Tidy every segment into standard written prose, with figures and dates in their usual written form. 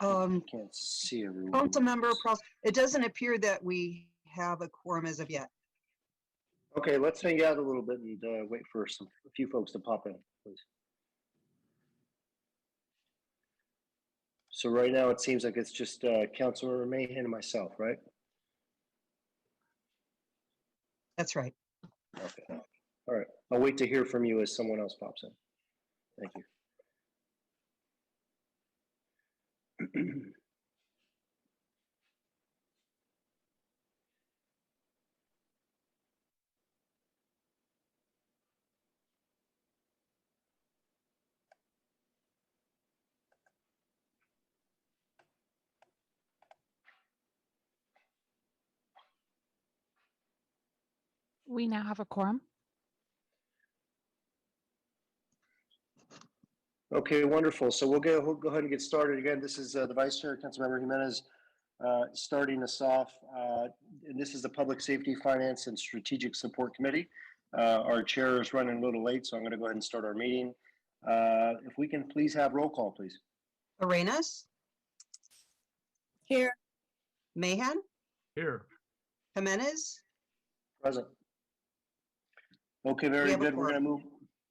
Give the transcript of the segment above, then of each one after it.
Can't see everyone. Councilmember Pross, it doesn't appear that we have a quorum as of yet. Okay, let's hang out a little bit and wait for a few folks to pop in, please. So right now it seems like it's just Councilmember Mahan and myself, right? That's right. Okay. All right. I'll wait to hear from you as someone else pops in. Thank you. We now have a quorum. Okay, wonderful. So we'll go ahead and get started again. This is the Vice Chair, Councilmember Arenas, starting us off. And this is the Public Safety, Finance, and Strategic Support Committee. Our chair is running a little late, so I'm going to go ahead and start our meeting. If we can please have roll call, please. Arenas? Here. Mahan? Here. Jimenez? Present. Okay, very good. We're going to move.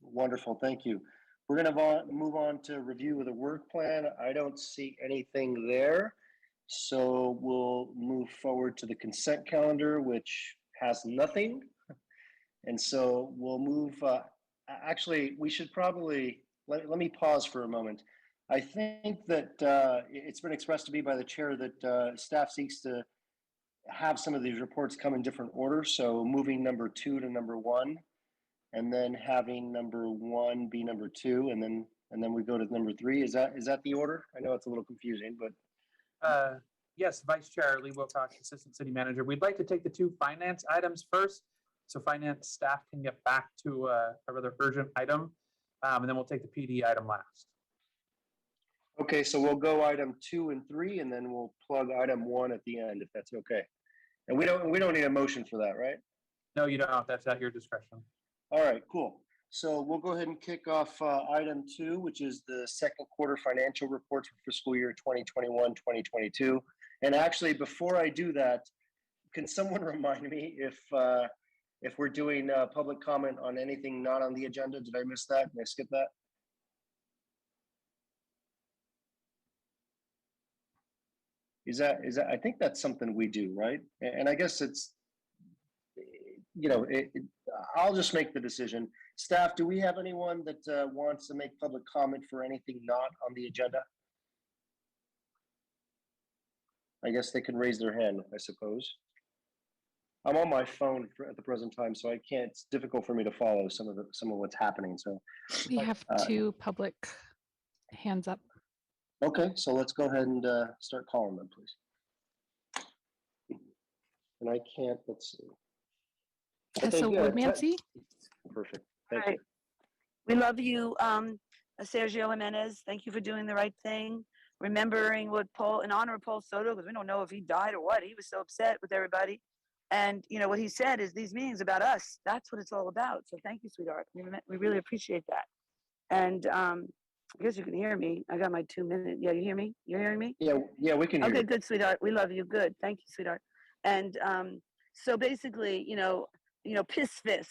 Wonderful. Thank you. We're going to move on to review of the work plan. I don't see anything there. So we'll move forward to the consent calendar, which has nothing. And so we'll move, actually, we should probably, let me pause for a moment. I think that it's been expressed to me by the chair that staff seeks to have some of these reports come in different order. So moving number 2 to number 1. And then having number 1 be number 2, and then we go to number 3. Is that the order? I know it's a little confusing, but Yes, Vice Chair Lee Wilcox, Assistant City Manager. We'd like to take the 2 finance items first, so finance staff can get back to a rather urgent item, and then we'll take the PD item last. okay. So we'll go item 2 and 3, and then we'll plug item 1 at the end, if that's okay. And we don't need a motion for that, right? No, you don't. That's at your discretion. All right, cool. So we'll go ahead and kick off item 2, which is the second quarter financial reports for fiscal year 2021-2022. And actually, before I do that, can someone remind me if we're doing public comment on anything not on the agenda? Did I miss that? Did I skip that? Is that I think that's something we do, right? And I guess it's, you know, I'll just make the decision. Staff, do we have anyone that wants to make public comment for anything not on the agenda? I guess they can raise their hand, I suppose. I'm on my phone at the present time, so I can't. It's difficult for me to follow some of what's happening. So We have 2 public hands up. okay, so let's go ahead and start calling them, please. And I can't. Let's see. Tessa Woodmansey. Perfect. Thank Hi. you. We love you, Sergio Jimenez. Thank you for doing the right thing. Remembering what in honor of Paul Soto, because we don't know if he died or what. He was so upset with everybody. And, you know, what he said is these meetings about us. That's what it's all about. So thank you, sweetheart. We really appreciate that. And I guess you can hear me. I got my 2 minutes. Yeah, you hear me? You're hearing me? Yeah, we can hear Okay, you. good, sweetheart. We love you. Good. Thank you, sweetheart. And so basically, you know, PISFIS,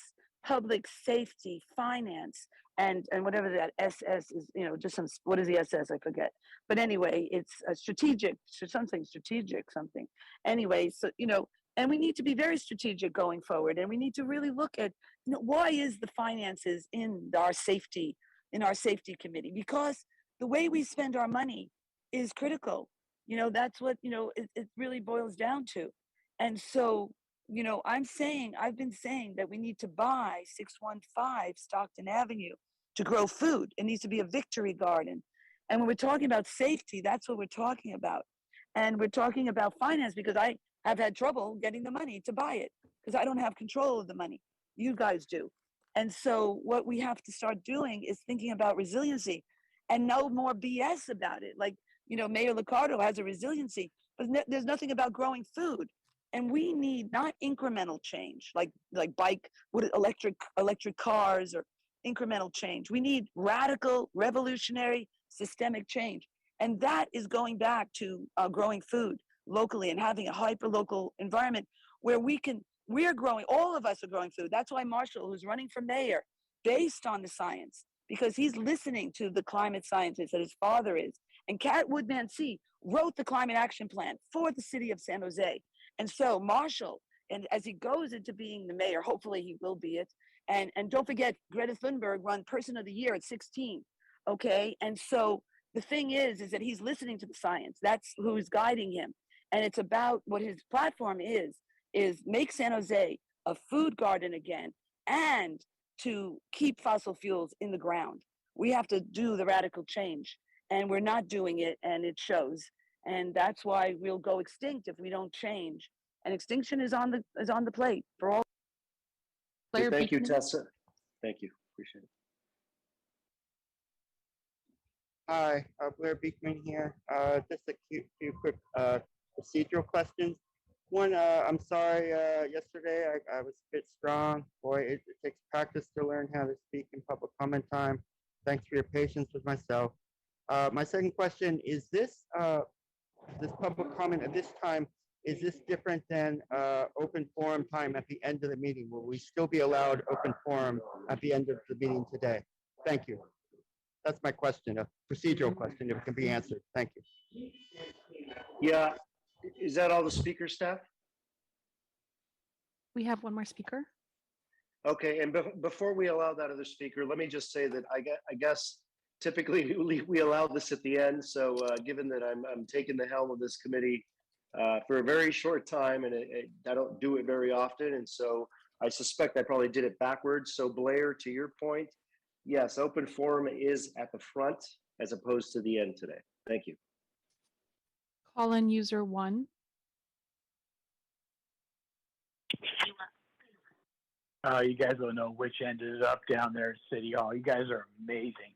public safety, finance, and whatever that SS is, you know, just some, what is the SS? I forget. But anyway, it's a strategic. Anyway, so, you know, and we need to be very strategic going forward. And we need to really look at, you know, why is the finances in our safety committee? Because the way we spend our money is critical. You know, that's what, you know, it really boils down to. And so, you know, I've been saying that we need to buy 615 Stockton Avenue to grow food. It needs to be a victory garden. And when we're talking about safety, that's what we're talking about. And we're talking about finance because I have had trouble getting the money to buy it because I don't have control of the money. You guys do. And so what we have to start doing is thinking about resiliency and no more BS about it. Like, you know, Mayor Liccardo has a resiliency, but there's nothing about growing food. And we need not incremental change, like electric cars or incremental change. We need radical, revolutionary, systemic change. And that is going back to growing food locally and having a hyper-local environment where we're growing, all of us are growing food. That's why Marshall, who's running for mayor, based on the science, because he's listening to the climate scientists that his father is. And Cat Woodman C wrote the climate action plan for the city of San Jose. And so Marshall, and as he goes into being the mayor, hopefully he will be it. And don't forget, Greta Thunberg won Person of the Year at 16. Okay, and so the thing is that he's listening to the science. That's who's guiding him. And it's about what his platform is make San Jose a food garden again and to keep fossil fuels in the ground. We have to do the radical change, and we're not doing it, and it shows. And that's why we'll go extinct if we don't change. And extinction is on the plate for all. Blair Thank you, Beekman. Tessa. Thank you. Appreciate it. Hi, Blair Beekman here. Just a few quick procedural questions. One, I'm sorry, yesterday I was a bit strong. Boy, it takes practice to learn how to speak in public comment time. Thanks for your patience with myself. My second question is this public comment at this time, is this different than open forum time at the end of the meeting? Will we still be allowed open forum at the end of the meeting today? Thank you. That's my question, a procedural question, if it can be answered. Thank you. Yeah, is that all the speaker staff? We have one more speaker. Okay, and before we allow that other speaker, let me just say that I guess typically we allow this at the end. So given that I'm taking the helm of this committee for a very short time, and I don't do it very often, and so I suspect I probably did it backwards. So Blair, to your point, yes, open forum is at the front as opposed to the end today. Thank you. Call in user 1. You guys don't know which end is up down there at City Hall. You guys are amazing.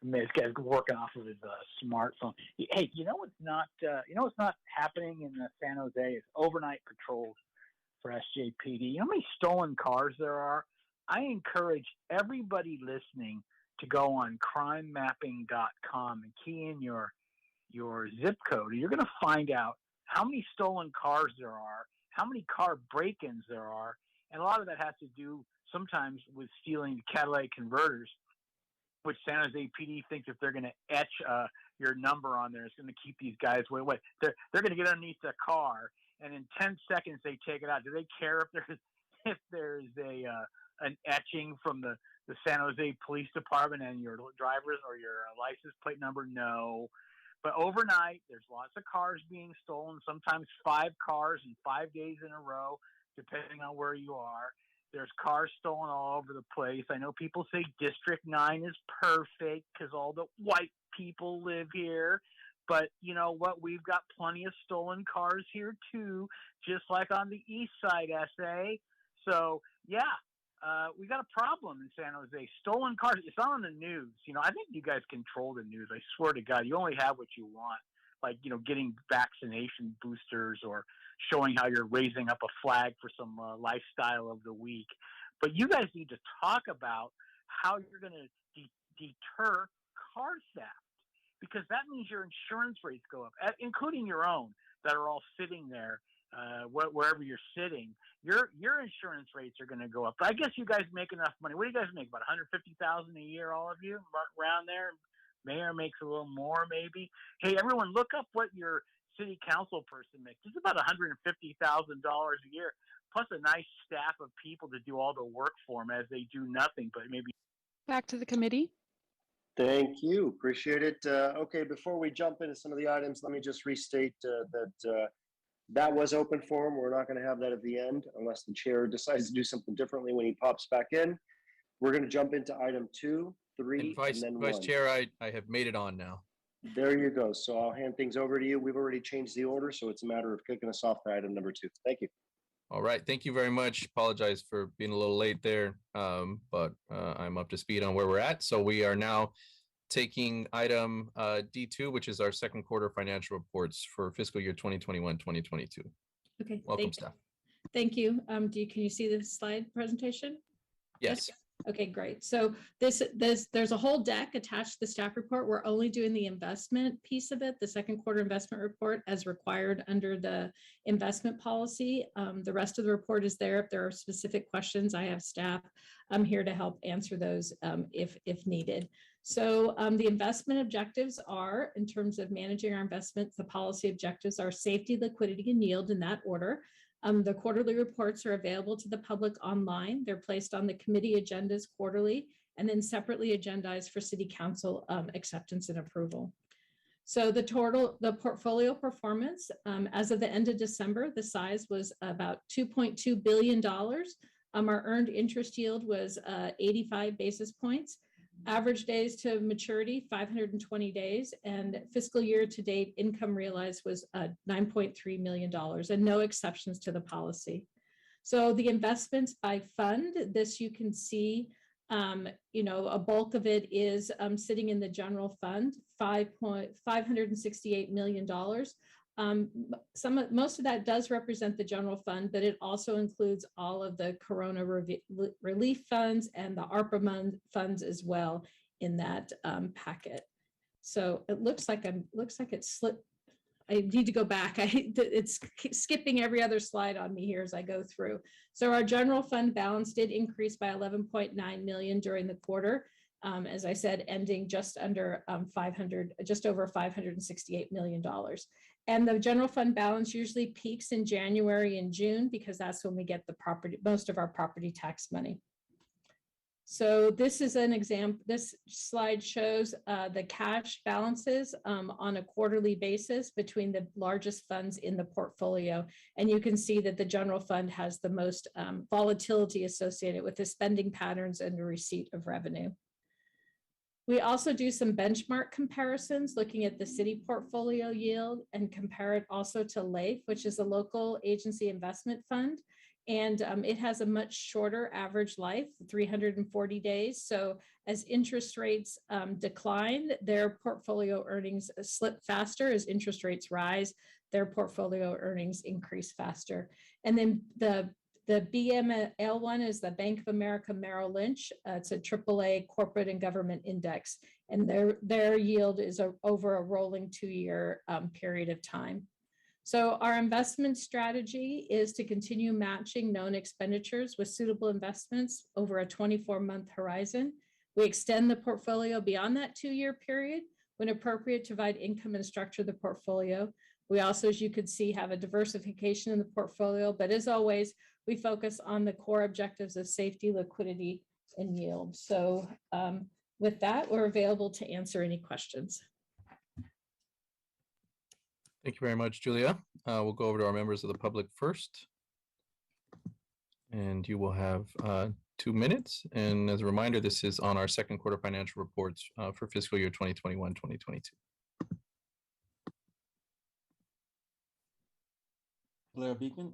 I mean, this guy's working off of his smartphone. Hey, you know what's not happening in San Jose is overnight patrols for SJPD. You know how many stolen cars there are? I encourage everybody listening to go on crimemapping.com and key in your zip code. And you're going to find out how many stolen cars there are, how many car break-ins there are, and a lot of that has to do sometimes with stealing catalytic converters, which San Jose PD thinks if they're going to etch your number on there, it's going to keep these guys away. They're going to get underneath the car, and in 10 seconds they take it out. Do they care if there's an etching from the San Jose Police Department and your driver's or your license plate number? No. But overnight, there's lots of cars being stolen, sometimes 5 cars in 5 days in a row, depending on where you are. There's cars stolen all over the place. I know people say District 9 is perfect because all the white people live here. But you know what? We've got plenty of stolen cars here too, just like on the east side, SA. So, yeah, we got a problem in San Jose. Stolen cars. It's on the news. You know, I think you guys control the news. I swear to God, you only have what you want. Like, you know, getting vaccination boosters or showing how you're raising up a flag for some lifestyle of the week. But you guys need to talk about how you're going to deter car theft, because that means your insurance rates go up, including your own that are all sitting there wherever you're sitting. Your insurance rates are going to go up. But I guess you guys make enough money. What do you guys make? About $150,000 a year, all of you, around there? Mayor makes a little more, maybe. Hey, everyone, look up what your city council person makes. It's about $150,000 a year, plus a nice staff of people to do all the work for them as they do nothing, but maybe. Back to the committee. Thank you. Appreciate it. Okay, before we jump into some of the items, let me just restate that was open forum. We're not going to have that at the end unless the chair decides to do something differently when he pops back in. We're going to jump into item 2, 3, and then 1. Vice Chair, I have made it on now. There you go. So I'll hand things over to you. We've already changed the order, so it's a matter of kicking us off to item number 2. Thank you. All right. Thank you very much. Apologize for being a little late there, but I'm up to speed on where we're at. So we are now taking item D2, which is our second quarter financial reports for fiscal year 2021-2022. Okay. Welcome, staff. Thank you. Can you see the slide presentation? Yes. Okay, great. So there's a whole deck attached to the staff report. We're only doing the investment piece of it, the second quarter investment report as required under the investment policy. The rest of the report is there. If there are specific questions, I have staff. I'm here to help answer those if needed. So the investment objectives are, in terms of managing our investments, the policy objectives are safety, liquidity, and yield in that order. The quarterly reports are available to the public online. They're placed on the committee agendas quarterly and then separately agendized for city council acceptance and approval. So the portfolio performance, as of the end of December, the size was about $2.2 billion. Our earned interest yield was 85 basis points. Average days to maturity, 520 days, and fiscal year to date income realized was $9.3 million, and no exceptions to the policy. So the investments by fund, this you can see, a bulk of it is sitting in the general fund, $568 million. Most of that does represent the general fund, but it also includes all of the Corona relief funds and the ARPA funds as well in that packet. So it looks like it slipped. I need to go back. It's skipping every other slide on me here as I go through. So our general fund balance did increase by 11.9 million during the quarter. As I said, ending just under just over $568 million. And the general fund balance usually peaks in January and June because that's when we get most of our property tax money. So this is an example. This slide shows the cash balances on a quarterly basis between the largest funds in the portfolio. And you can see that the general fund has the most volatility associated with the spending patterns and the receipt of revenue. We also do some benchmark comparisons looking at the city portfolio yield and compare it also to LAIF, which is a local agency investment fund. And it has a much shorter average life, 340 days. So as interest rates decline, their portfolio earnings slip faster. As interest rates rise, their portfolio earnings increase faster. And then the BML one is the Bank of America Merrill Lynch. It's a AAA corporate and government index, and their yield is over a rolling 2-year period of time. So our investment strategy is to continue matching known expenditures with suitable investments over a 24-month horizon. We extend the portfolio beyond that 2-year period when appropriate to provide income and structure the portfolio. We also, as you could see, have a diversification in the portfolio, but as always, we focus on the core objectives of safety, liquidity, and yield. So with that, we're available to answer any questions. Thank you very much, Julia. We'll go over to our members of the public first. And you will have 2 minutes. And as a reminder, this is on our second quarter financial reports for fiscal year 2021-2022. Blair Beekman.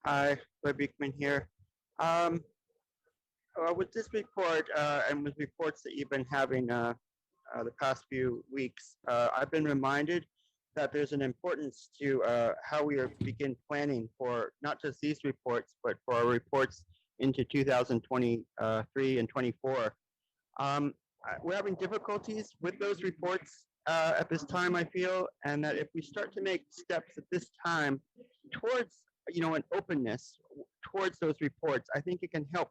Hi, Blair Beekman here. With this report and with reports that you've been having the past few weeks, I've been reminded that there's an importance to how we begin planning for not just these reports, but for our reports into 2023 and 24. We're having difficulties with those reports at this time, I feel, and that if we start to make steps at this time towards an openness towards those reports, I think it can help.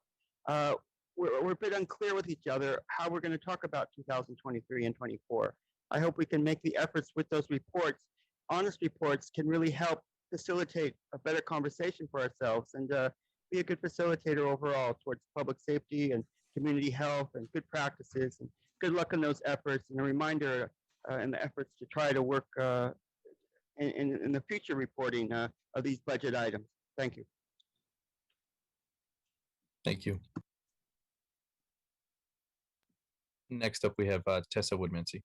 We're a bit unclear with each other how we're going to talk about 2023 and 24. I hope we can make the efforts with those reports. Honest reports can really help facilitate a better conversation for ourselves and be a good facilitator overall towards public safety and community health and good practices. And good luck in those efforts, and a reminder in the efforts to try to work in the future reporting of these budget items. Thank you. Thank you. Next up, we have Tessa Woodmansey.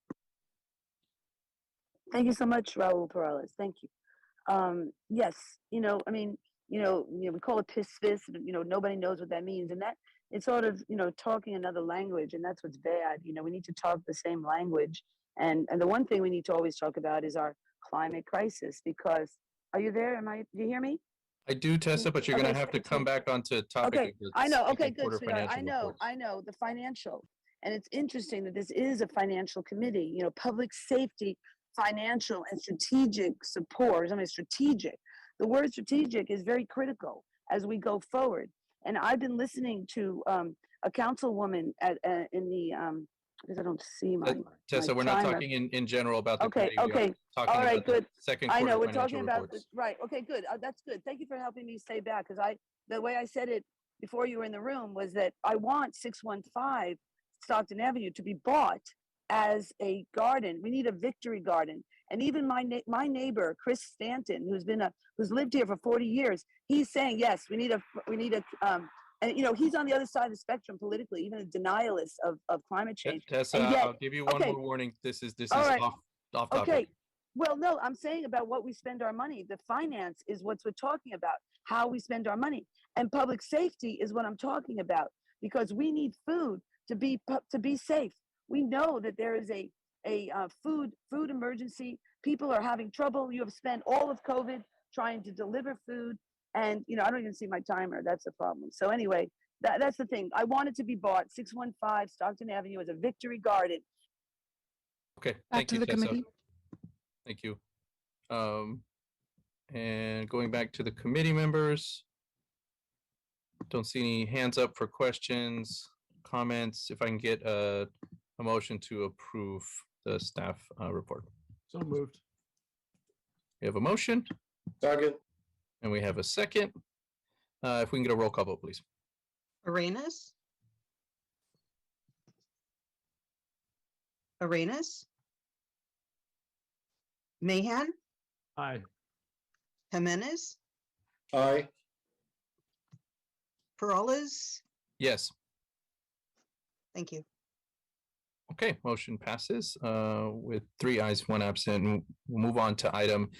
Thank you so much, Raul Perales. Thank you. Yes, we call it piss-fist, nobody knows what that means. And that it's sort of, talking another language, and that's what's bad. We need to talk the same language. And the one thing we need to always talk about is our climate crisis, because, are you there? Do you hear me? I do, Tessa, but you're Okay, gonna have to come back onto topic. Okay, of the I know. Okay, second good, quarter sweetheart. financial reports. I know the financial. And it's interesting that this is a financial committee, you know, public safety, financial and strategic support. I mean, strategic. The word strategic is very critical as we go forward. And I've been listening to a councilwoman in the, because I don't see my Tessa, my we're not timer. talking in general about the Okay, committee. We are okay. talking All right, about the good. second I know, quarter we're financial talking about, reports. right, okay, good. That's good. Thank you for helping me stay back, because the way I said it before you were in the room was that I want 615 Stockton Avenue to be bought as a garden. We need a victory garden. And even my neighbor, Chris Stanton, who's lived here for 40 years, he's saying, yes, we need a, and you know, he's on the other side of the spectrum politically, even a denialist of climate change. Tessa, And yet- I'll give you one okay. more warning. This is All right. off topic. Okay. Well, no, I'm saying about what we spend our money. The finance is what we're talking about, how we spend our money. And public safety is what I'm talking about, because we need food to be safe. We know that there is a food emergency. People are having trouble. You have spent all of COVID trying to deliver food. And, you know, I don't even see my timer. That's the problem. So anyway, that's the thing. I want it to be bought, 615 Stockton Avenue, as a victory garden. Okay, Back thank to you, the Tessa. committee. Thank you. And going back to the committee members. Don't see any hands up for questions, comments. If I can get a motion to approve the staff report. So moved. We have a motion Second. and we have a second. If we can get a roll call vote, please. Arenas? Arenas? Mahan? Aye. Jimenez? Aye. Peralez? Yes. Thank you. Okay, motion passes with 3 ayes, 1 absent. And we'll move on to item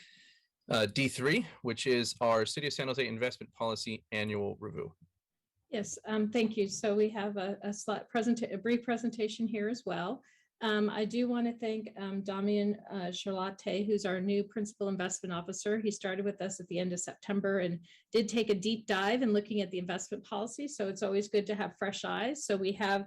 D3, which is our City of San Jose Investment Policy Annual Review. Yes, thank you. So we have a brief presentation here as well. I do want to thank Damian Charlotte, who's our new Principal Investment Officer. He started with us at the end of September and did take a deep dive in looking at the investment policy. So it's always good to have fresh eyes. So we have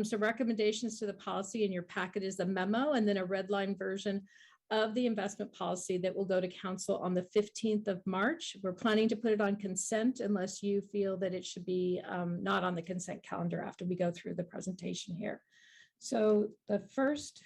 some recommendations to the policy. In your packet is the memo and then a red line version of the investment policy that will go to council on the 15th of March. We're planning to put it on consent unless you feel that it should be not on the consent calendar after we go through the presentation here. So the first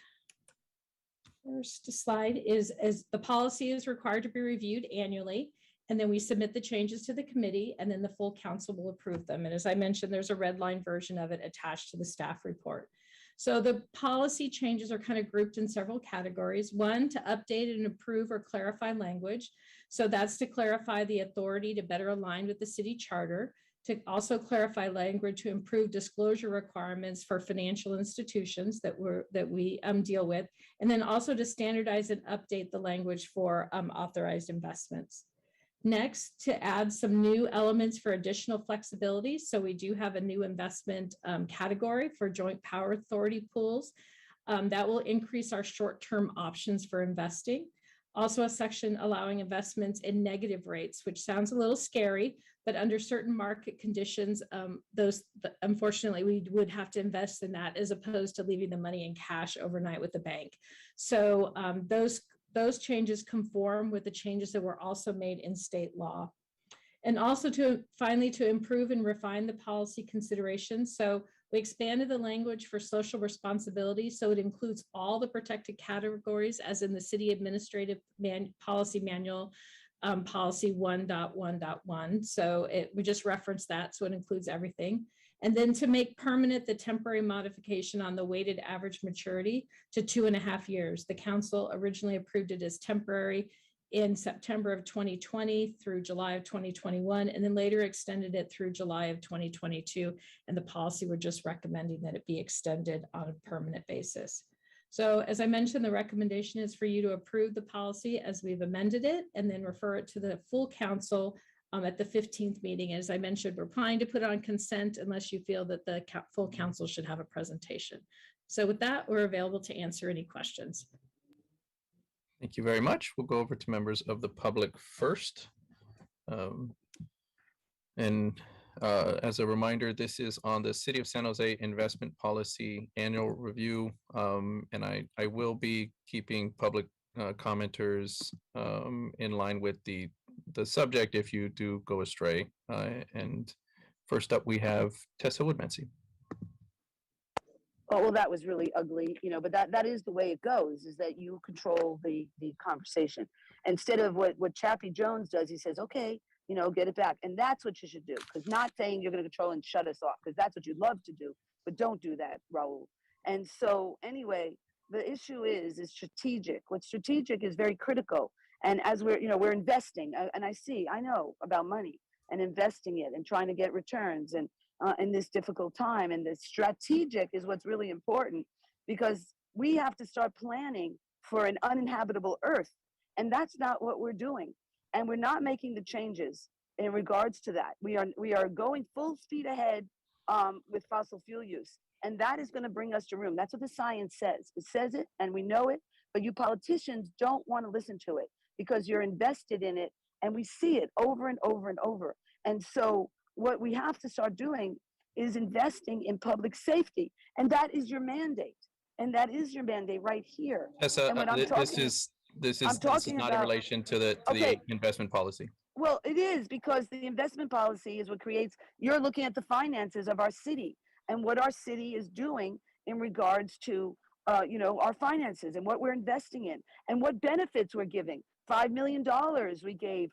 slide is, as the policy is required to be reviewed annually, and then we submit the changes to the committee, and then the full council will approve them. And as I mentioned, there's a red line version of it attached to the staff report. So the policy changes are kind of grouped in several categories. One, to update and improve or clarify language. So that's to clarify the authority to better align with the city charter, to also clarify language to improve disclosure requirements for financial institutions that we deal with, and then also to standardize and update the language for authorized investments. Next, to add some new elements for additional flexibility. So we do have a new investment category for joint power authority pools that will increase our short-term options for investing. Also a section allowing investments in negative rates, which sounds a little scary, but under certain market conditions, unfortunately, we would have to invest in that as opposed to leaving the money in cash overnight with the bank. So those changes conform with the changes that were also made in state law. And also finally to improve and refine the policy considerations. So we expanded the language for social responsibility, so it includes all the protected categories as in the City Administrative Policy Manual, Policy 1.1.1. So we just referenced that, so it includes everything. And then to make permanent the temporary modification on the weighted average maturity to 2.5 years. The council originally approved it as temporary in September of 2020 through July of 2021, and then later extended it through July of 2022. And the policy, we're just recommending that it be extended on a permanent basis. So as I mentioned, the recommendation is for you to approve the policy as we've amended it and then refer it to the full council at the 15th meeting. As I mentioned, we're planning to put it on consent unless you feel that the full council should have a presentation. So with that, we're available to answer any questions. Thank you very much. We'll go over to members of the public first. And as a reminder, this is on the City of San Jose Investment Policy Annual Review. And I will be keeping public commenters in line with the subject if you do go astray. And first up, we have Tessa Woodmansey. Oh, well, that was really ugly, but that is the way it goes, is that you control the conversation. Instead of what Chappie Jones does, he says, okay, get it back. And that's what you should do, because not saying you're going to control and shut us off, because that's what you'd love to do, but don't do that, Raul. And so anyway, the issue is strategic. What's strategic is very critical. And as we're investing, and I know about money and investing it and trying to get returns and in this difficult time. And the strategic is what's really important, because we have to start planning for an uninhabitable earth. And that's not what we're doing. And we're not making the changes in regards to that. We are going full speed ahead with fossil fuel use. And that is going to bring us to room. That's what the science says. It says it, and we know it, but you politicians don't want to listen to it because you're invested in it, and we see it over and over and over. And so what we have to start doing is investing in public safety. And that is your mandate. And that is your mandate right here. Tessa, and when this is not in relation to the investment policy. Well, it is, because the investment policy is what creates, you're looking at the finances of our city and what our city is doing in regards to our finances and what we're investing in and what benefits we're giving. $5 million we gave,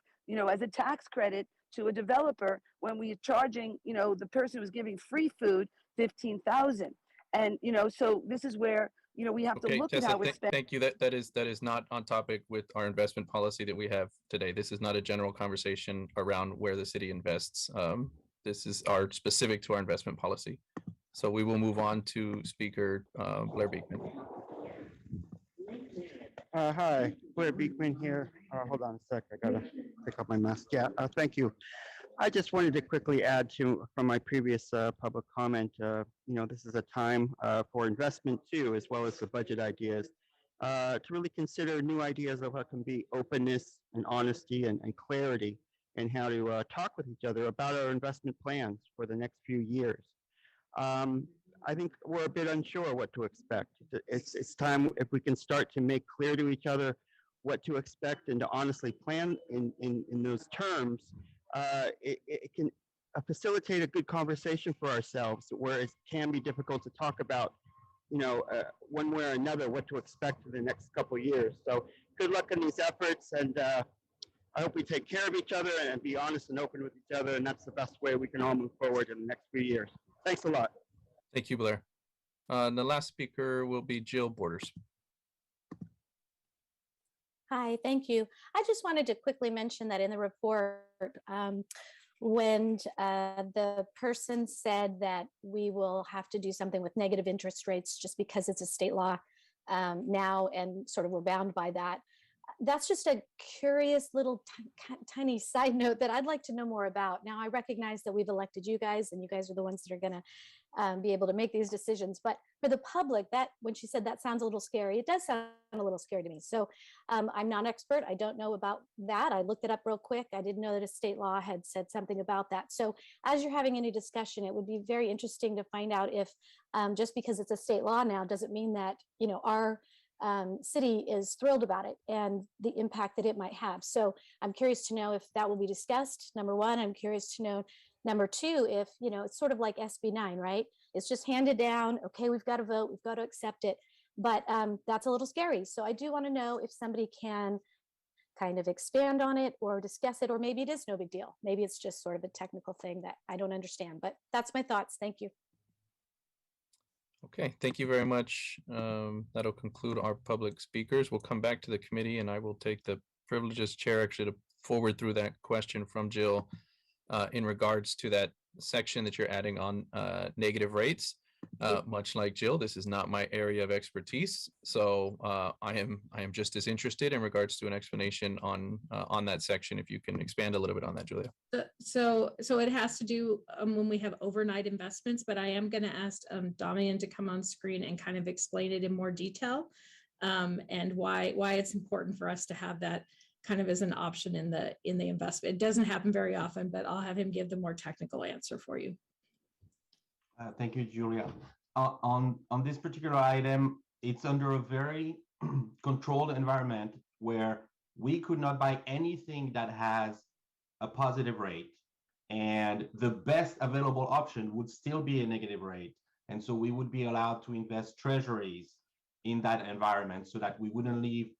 as a tax credit to a developer when we are charging, the person who was giving free food, $15,000. And, so this is where, we have to look Tessa, at how we're spending. Thank you. That is not on topic with our investment policy that we have today. This is not a general conversation around where the city invests. This is specific to our investment policy. So we will move on to Speaker Blair Beekman. Hi, Blair Beekman here. Hold on a sec, I gotta pick up my mask. Yeah, thank you. I just wanted to quickly add from my previous public comment, this is a time for investment too, as well as the budget ideas, to really consider new ideas of what can be openness and honesty and clarity, and how to talk with each other about our investment plans for the next few years. I think we're a bit unsure what to expect. It's time, if we can start to make clear to each other what to expect and to honestly plan in those terms, it can facilitate a good conversation for ourselves, where it can be difficult to talk about, one way or another, what to expect for the next couple of years. So good luck in these efforts, and I hope we take care of each other and be honest and open with each other, and that's the best way we can all move forward in the next few years. Thanks a lot. Thank you, Blair. The last speaker will be Jill Borders. Hi, thank you. I just wanted to quickly mention that in the report, when the person said that we will have to do something with negative interest rates just because it's a state law now, and sort of we're bound by that. That's just a curious little tiny side note that I'd like to know more about. Now, I recognize that we've elected you guys, and you guys are the ones that are going to be able to make these decisions. But for the public, when she said that sounds a little scary, it does sound a little scary to me. So I'm not an expert. I don't know about that. I looked it up real quick. I didn't know that a state law had said something about that. So as you're having any discussion, it would be very interesting to find out if just because it's a state law now doesn't mean that, our city is thrilled about it and the impact that it might have. So I'm curious to know if that will be discussed. Number one, I'm curious to know, number two, if, it's sort of like SB 9, right? It's just handed down. Okay, we've got to vote. We've got to accept it. But that's a little scary. So I do want to know if somebody can kind of expand on it or discuss it, or maybe it is no big deal. Maybe it's just sort of a technical thing that I don't understand, but that's my thoughts. Thank you. Okay, thank you very much. That'll conclude our public speakers. We'll come back to the committee, and I will take the privilege as chair actually to forward through that question from Jill in regards to that section that you're adding on negative rates. Much like Jill, this is not my area of expertise, so I am just as interested in regards to an explanation on that section. If you can expand a little bit on that, Julia. So it has to do when we have overnight investments, but I am going to ask Damian to come on screen and kind of explain it in more detail, and why it's important for us to have that kind of as an option in the investment. It doesn't happen very often, but I'll have him give the more technical answer for you. Thank you, Julia. On this particular item, it's under a very controlled environment where we could not buy anything that has a positive rate, and the best available option would still be a negative rate. And so we would be allowed to invest treasuries in that environment so that we wouldn't leave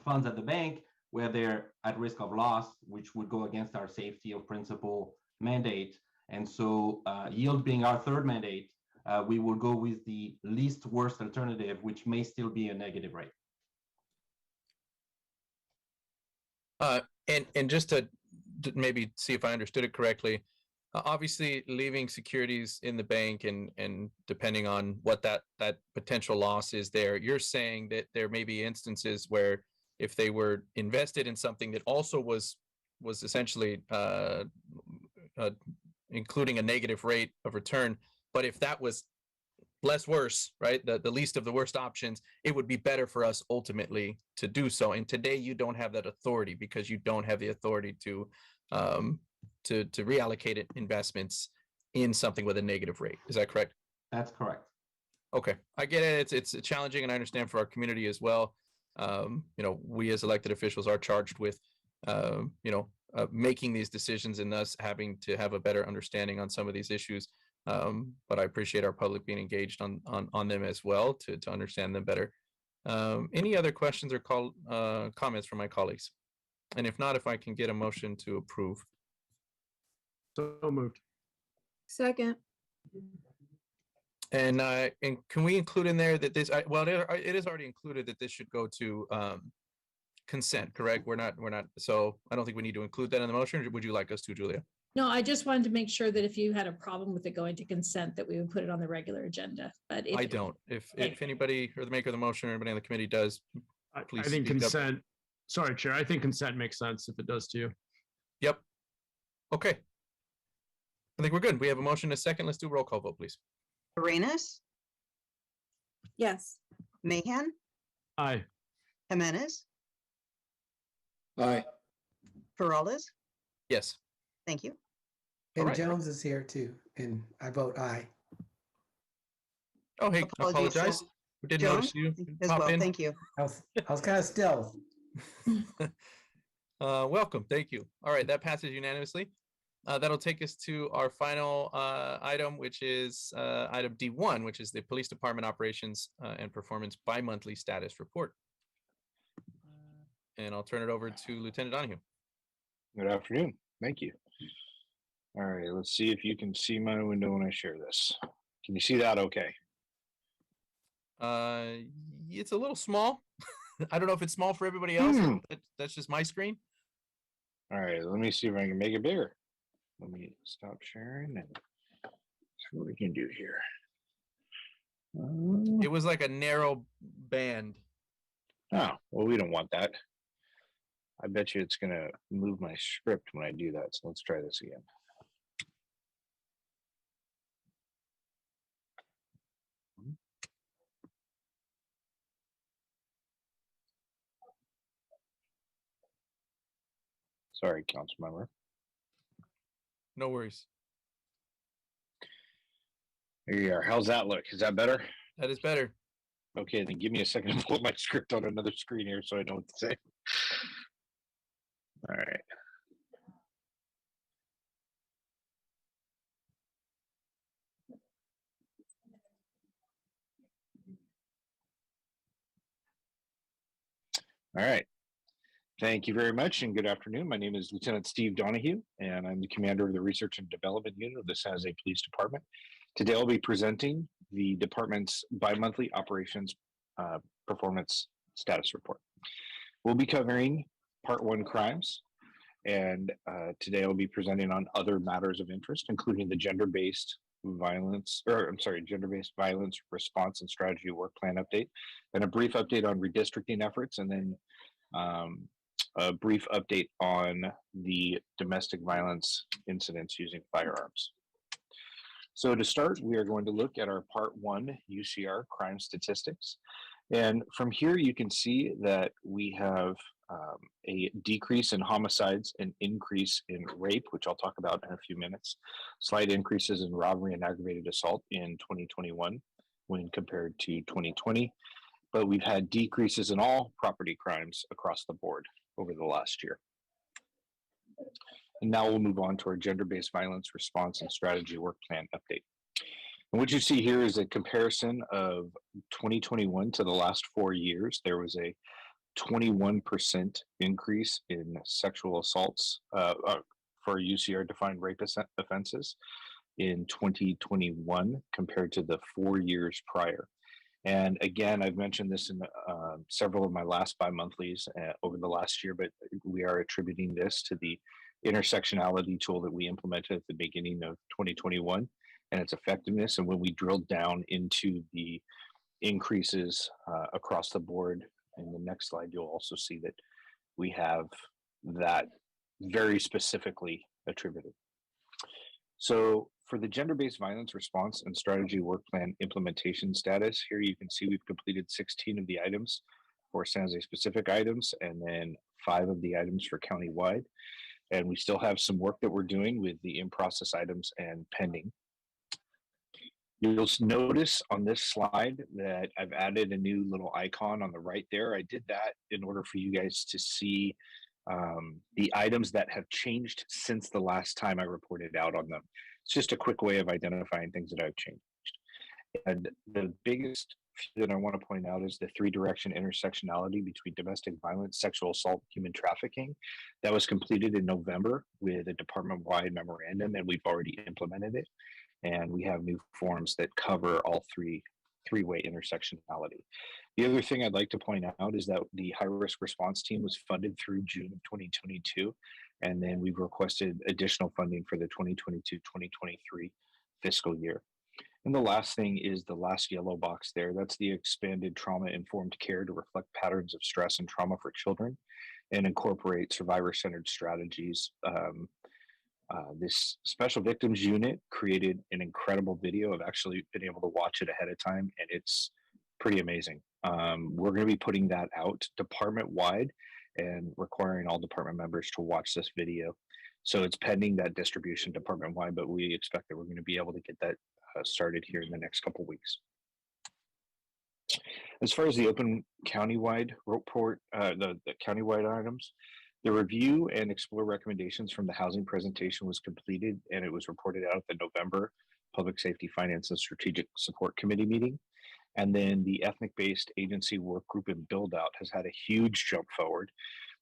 funds at the bank where they're at risk of loss, which would go against our safety of principal mandate. And so yield being our third mandate, we will go with the least worst alternative, which may still be a negative rate. And just to maybe see if I understood it correctly, obviously leaving securities in the bank and depending on what that potential loss is there, you're saying that there may be instances where if they were invested in something that also was essentially including a negative rate of return, but if that was less worse, right, the least of the worst options, it would be better for us ultimately to do so. And today you don't have that authority because you don't have the authority to reallocate investments in something with a negative rate. Is that correct? That's correct. Okay, I get it. It's challenging, and I understand for our community as well. We as elected officials are charged with making these decisions and thus having to have a better understanding on some of these issues. But I appreciate our public being engaged on them as well to understand them better. Any other questions or comments from my colleagues? And if not, if I can get a motion to approve. So moved. Second. And can we include in there that this, it is already included that this should go to consent, correct? We're not, so I don't think we need to include that in the motion. Or would you like us to, Julia? No, I just wanted to make sure that if you had a problem with it going to consent, that we would put it on the regular agenda. But I don't. If anybody or the maker of the motion or anybody on the committee does, please. I think consent. Sorry, Chair. I think consent makes sense if it does to you. Yep. Okay. I think we're good. We have a motion and a second. Let's do a roll call vote, please. Arenas, yes. Mahan, Aye. Jimenez, Aye. Peralez. Yes. Thank you. And Jones is here too, and I vote aye. Oh, hey, I Apologies, apologize. We didn't Jones notice you as pop well. in. Thank you. I was kind of stealth. Welcome. Thank you. All right, that passes unanimously. That'll take us to our final item, which is item D1, which is the Police Department Operations and Performance Bi-Monthly Status Report. And I'll turn it over to Lieutenant Donahue. Good afternoon. Thank you. All right, let's see if you can see my window when I share this. Can you see that okay? It's a little small. I don't know if it's small for everybody else. That's just my screen. All right, let me see if I can make it bigger. Let me stop sharing and see what we can do here. It was like a narrow band. Oh, well, we don't want that. I bet you it's going to move my script when I do that. So let's try this again. Sorry, Councilmember. No worries. There you are. How's that look? Is that better? That is better. Okay, then give me a second to pull my script on another screen here so I know what to say. All right. All right. Thank you very much and good afternoon. My name is Lieutenant Steve Donahue and I'm the commander of the Research and Development Unit of the San Jose Police Department. Today I'll be presenting the department's bi-monthly operations performance status report. We'll be covering Part 1 crimes, and today I'll be presenting on other matters of interest, including the gender-based violence response and strategy work plan update, and a brief update on redistricting efforts, and then a brief update on the domestic violence incidents using firearms. So to start, we are going to look at our Part 1 UCR crime statistics. And from here, you can see that we have a decrease in homicides, an increase in rape, which I'll talk about in a few minutes, slight increases in robbery and aggravated assault in 2021 when compared to 2020. But we've had decreases in all property crimes across the board over the last year. And now we'll move on to our gender-based violence response and strategy work plan update. And what you see here is a comparison of 2021 to the last 4 years. There was a 21% increase in sexual assaults for UCR defined rape offenses in 2021 compared to the 4 years prior. And again, I've mentioned this in several of my last bi-monthlies over the last year, but we are attributing this to the intersectionality tool that we implemented at the beginning of 2021 and its effectiveness. And when we drilled down into the increases across the board, in the next slide, you'll also see that we have that very specifically attributed. So for the gender-based violence response and strategy work plan implementation status, here you can see we've completed 16 of the items for San Jose specific items, and then 5 of the items for countywide. And we still have some work that we're doing with the in-process items and pending. You'll notice on this slide that I've added a new little icon on the right there. I did that in order for you guys to see the items that have changed since the last time I reported out on them. It's just a quick way of identifying things that I've changed. And the biggest that I want to point out is the 3-direction intersectionality between domestic violence, sexual assault, human trafficking. That was completed in November with a department-wide memorandum, and we've already implemented it. And we have new forms that cover all three-way intersectionality. The other thing I'd like to point out is that the high-risk response team was funded through June of 2022, and then we've requested additional funding for the 2022-2023 fiscal year. And the last thing is the last yellow box there. That's the expanded trauma-informed care to reflect patterns of stress and trauma for children and incorporate survivor-centered strategies. This special victims unit created an incredible video. I've actually been able to watch it ahead of time, and it's pretty amazing. We're going to be putting that out department-wide and requiring all department members to watch this video. So it's pending that distribution department-wide, but we expect that we're going to be able to get that started here in the next couple of weeks. As far as the open countywide report, the countywide items, the review and explore recommendations from the housing presentation was completed, and it was reported out at the November Public Safety, Finance, and Strategic Support Committee meeting. And then the ethnic-based agency work group and build-out has had a huge jump forward.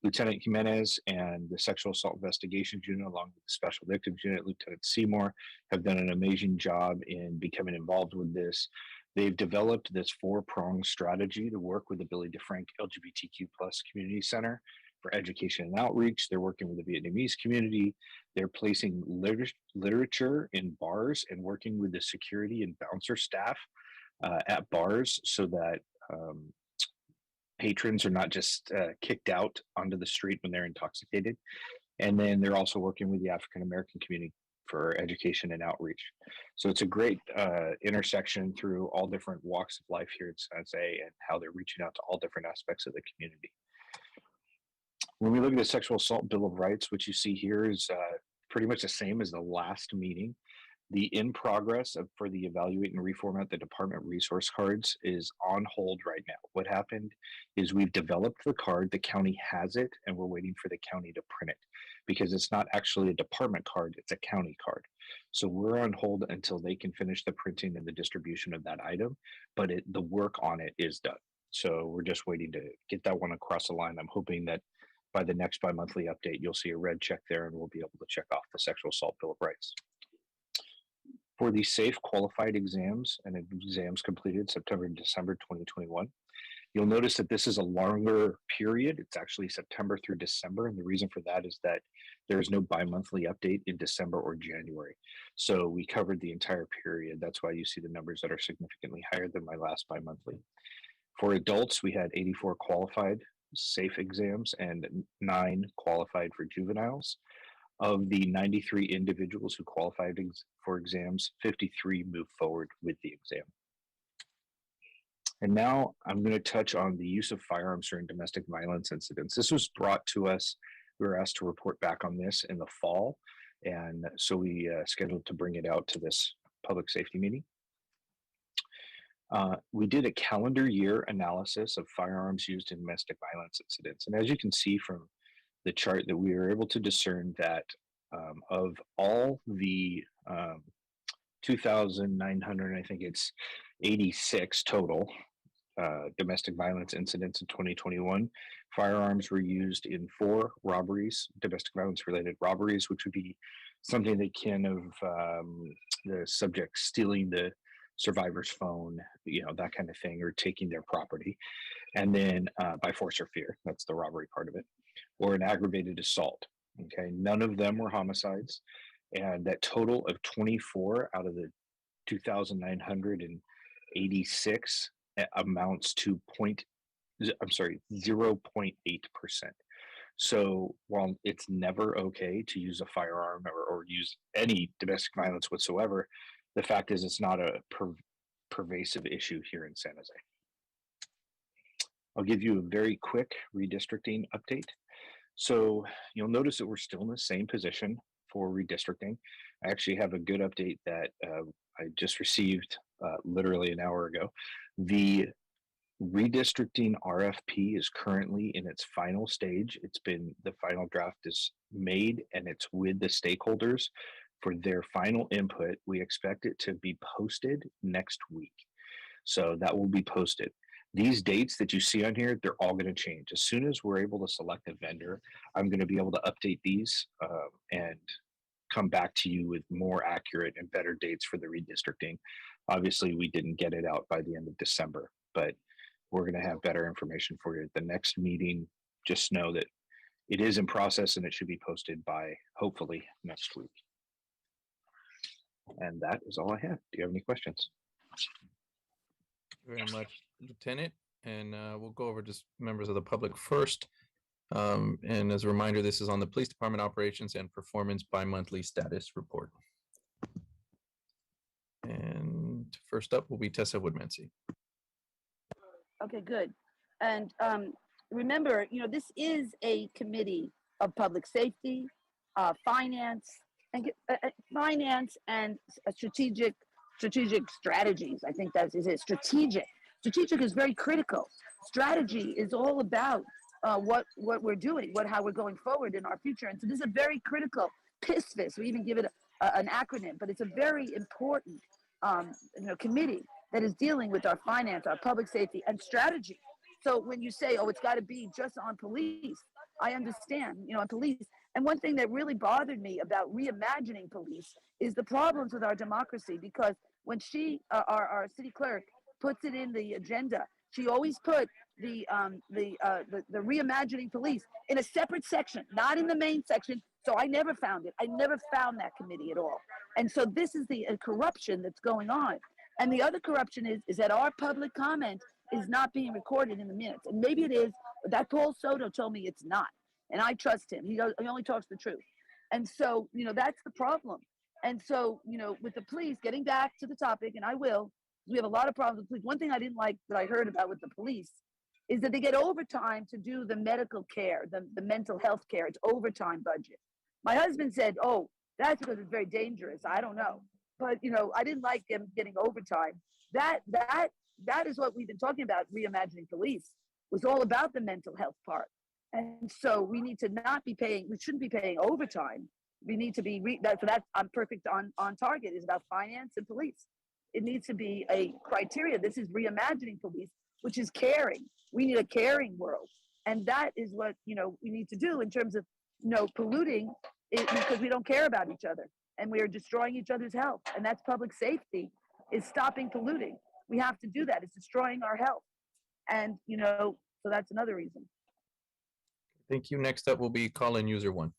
Lieutenant Jimenez and the Sexual Assault Investigations Unit, along with the Special Victims Unit, Lieutenant Seymour, have done an amazing job in becoming involved with this. They've developed this 4-pronged strategy to work with the Billy DeFrank LGBTQ+ Community Center for education and outreach. They're working with the Vietnamese community. They're placing literature in bars and working with the security and bouncer staff at bars so that patrons are not just kicked out onto the street when they're intoxicated. And then they're also working with the African American community for education and outreach. So it's a great intersection through all different walks of life here at San Jose and how they're reaching out to all different aspects of the community. When we look at the Sexual Assault Bill of Rights, what you see here is pretty much the same as the last meeting. The in progress for the evaluate and reformat the department resource cards is on hold right now. What happened is we've developed the card, the county has it, and we're waiting for the county to print it because it's not actually a department card, it's a county card. So we're on hold until they can finish the printing and the distribution of that item, but the work on it is done. So we're just waiting to get that one across the line. I'm hoping that by the next bi-monthly update, you'll see a red check there and we'll be able to check off the Sexual Assault Bill of Rights. For the SAFE qualified exams and exams completed September and December 2021, you'll notice that this is a longer period. It's actually September through December. And the reason for that is that there is no bi-monthly update in December or January. So we covered the entire period. That's why you see the numbers that are significantly higher than my last bi-monthly. For adults, we had 84 qualified SAFE exams and 9 qualified for juveniles. Of the 93 individuals who qualified for exams, 53 moved forward with the exam. And now I'm going to touch on the use of firearms during domestic violence incidents. This was brought to us. We were asked to report back on this in the fall. And so we scheduled to bring it out to this public safety meeting. We did a calendar year analysis of firearms used in domestic violence incidents. And as you can see from the chart, that we were able to discern that of all the 2,900, I think it's 86 total domestic violence incidents in 2021, firearms were used in 4 robberies, domestic violence related robberies, which would be something that can of the subject stealing the survivor's phone, that kind of thing, or taking their property. And then by force or fear, that's the robbery part of it, or an aggravated assault. Okay, none of them were homicides. And that total of 24 out of the 2,986 amounts to 0.8%. So while it's never okay to use a firearm or use any domestic violence whatsoever, the fact is it's not a pervasive issue here in San Jose. I'll give you a very quick redistricting update. So you'll notice that we're still in the same position for redistricting. I actually have a good update that I just received literally an hour ago. The redistricting RFP is currently in its final stage. The final draft is made and it's with the stakeholders for their final input. We expect it to be posted next week. So that will be posted. These dates that you see on here, they're all going to change. As soon as we're able to select a vendor, I'm going to be able to update these and come back to you with more accurate and better dates for the redistricting. Obviously, we didn't get it out by the end of December, but we're going to have better information for you at the next meeting. Just know that it is in process and it should be posted by hopefully next week. And that is all I have. Do you have any questions? Very much, Lieutenant. And we'll go over just members of the public first. And as a reminder, this is on the Police Department Operations and Performance Bi-Monthly Status Report. And first up will be Tessa Woodmansey. Okay, good. And remember, this is a committee of public safety, finance, and strategic strategies. I think that is it. Strategic is very critical. Strategy is all about what we're doing, how we're going forward in our future. And so this is a very critical PISFIS. We even give it an acronym, but it's a very important committee that is dealing with our finance, our public safety, and strategy. So when you say, oh, it's got to be just on police, I understand, on police. And one thing that really bothered me about reimagining police is the problems with our democracy, because when our city clerk, puts it in the agenda, she always put the reimagining police in a separate section, not in the main section. So I never found it. I never found that committee at all. And so this is the corruption that's going on. And the other corruption is that our public comment is not being recorded in the minutes. And maybe it is, but that Paul Soto told me it's not. And I trust him. He only talks the truth. And so, that's the problem. And so, with the police, getting back to the topic, and I will, we have a lot of problems with police. One thing I didn't like that I heard about with the police is that they get overtime to do the medical care, the mental health care. It's overtime budget. My husband said, oh, that's because it's very dangerous. I don't know. But, I didn't like them getting overtime. That is what we've been talking about, reimagining police, was all about the mental health part. And so we need to not be paying, we shouldn't be paying overtime. We need to be, so that's, I'm perfect on target, is about finance and police. It needs to be a criteria. This is reimagining police, which is caring. We need a caring world. And that is what, we need to do in terms of, polluting it, because we don't care about each other and we are destroying each other's health. And that's public safety, is stopping polluting. We have to do that. It's destroying our health. And, so that's another reason. Thank you. Next up will be call-in user 1.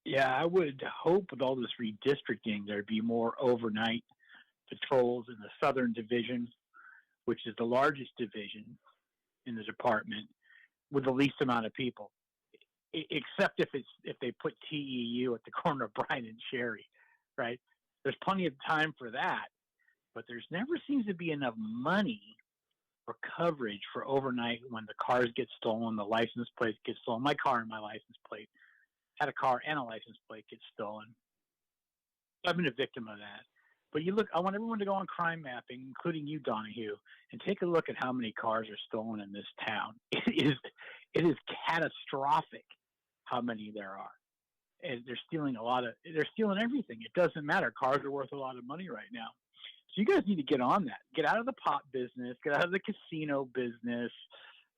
Yeah, I would hope with all this redistricting, there'd be more overnight patrols in the Southern Division, which is the largest division in the department with the least amount of people. except if they put TEU at the corner of Bryan and Cherry, right? There's plenty of time for that, but there's never seems to be enough money for coverage for overnight when the cars get stolen, the license plates get stolen. My car and my license plate had a car and a license plate get stolen. I've been a victim of that. But you look, I want everyone to go on crime mapping, including you, Donahue, and take a look at how many cars are stolen in this town. It is catastrophic how many there are. And they're stealing they're stealing everything. It doesn't matter. Cars are worth a lot of money right now. So you guys need to get on that. Get out of the pot business, get out of the casino business,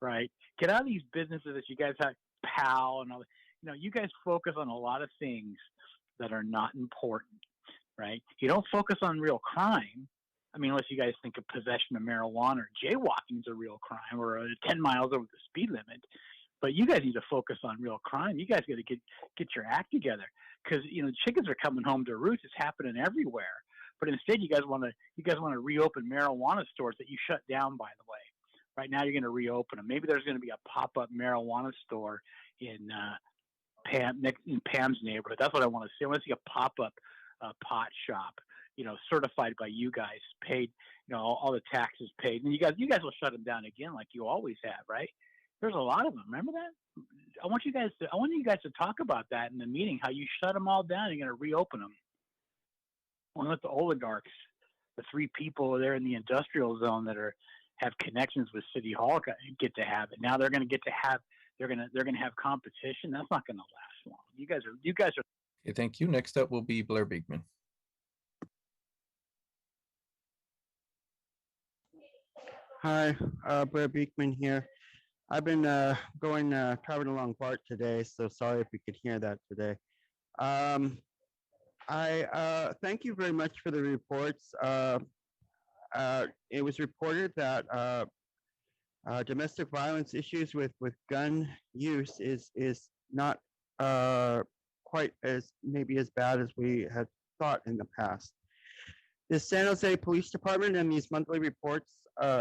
right? Get out of these businesses that you guys have, PAL and all that. You know, you guys focus on a lot of things that are not important. Right? You don't focus on real crime. I mean, unless you guys think of possession of marijuana or jaywalking is a real crime or 10 miles over the speed limit. But you guys need to focus on real crime. You guys got to get your act together because, you know, chickens are coming home to roost. It's happening everywhere. But instead, you guys want to reopen marijuana stores that you shut down, by the way. Right now, you're going to reopen them. Maybe there's going to be a pop-up marijuana store in Pam's neighborhood. That's what I want to see. I want to see a pop-up pot shop, you know, certified by you guys, paid, you know, all the taxes paid, and you guys will shut them down again like you always have, right? There's a lot of them. Remember that? I want you guys to talk about that in the meeting. How you shut them all down. You're going to reopen them. Well, let the oligarchs, the 3 people there in the industrial zone that have connections with City Hall, get to have it. Now they're going to have competition. That's not going to last long. You guys are. Okay, thank you. Next up will be Blair Beekman. Hi, Blair Beekman here. I've been traveling along BART today, so sorry if you could hear that today. I thank you very much for the reports. It was reported that domestic violence issues with gun use is not quite maybe as bad as we had thought in the past. The San Jose Police Department and these monthly reports,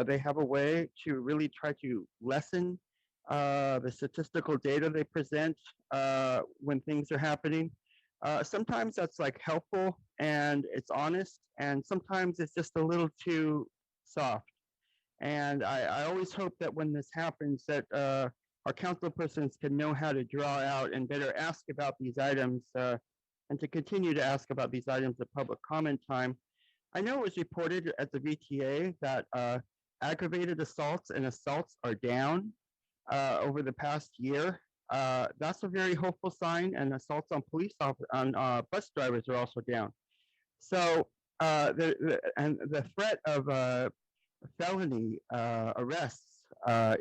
they have a way to really try to lessen the statistical data they present when things are happening. Sometimes that's like helpful and it's honest, and sometimes it's just a little too soft. And I always hope that when this happens that our council persons can know how to draw out and better ask about these items and to continue to ask about these items at public comment time. I know it was reported at the VTA that aggravated assaults and assaults are down over the past year. That's a very hopeful sign, and assaults on bus drivers are also down. So the threat of felony arrests